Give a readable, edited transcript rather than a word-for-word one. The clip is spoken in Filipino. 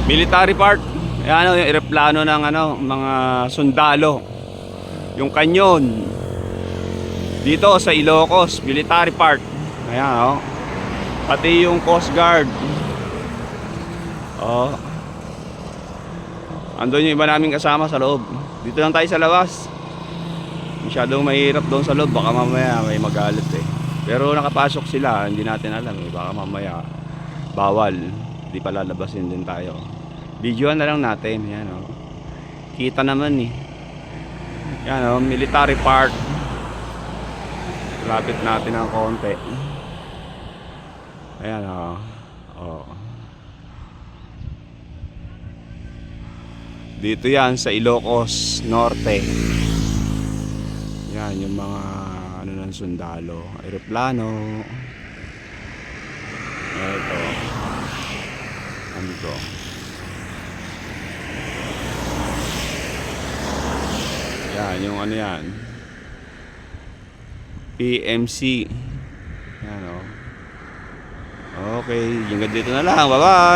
Military park. Ayan, yung eroplano ng mga sundalo. Yung kanyon. Dito sa Ilocos, Military Park. Ayan, pati yung Coast Guard. Andun yung iba namin kasama sa loob. Dito lang tayo sa labas. Masyadong mahirap doon sa loob. Baka mamaya may magalit eh. Pero nakapasok sila, hindi natin alam eh. Baka mamaya bawal. Hindi pa lalabasin din tayo. Videoan na lang natin. Yan, kita naman eh. Yan, Military Park. Lapit natin ng konti. Ayan, dito yan sa Ilocos Norte. Yan yung mga ng sundalo, eroplano. Ito. Ano to? Yan yung yan. PMC. Yan Okay, hanggang dito na lang. Bye-bye.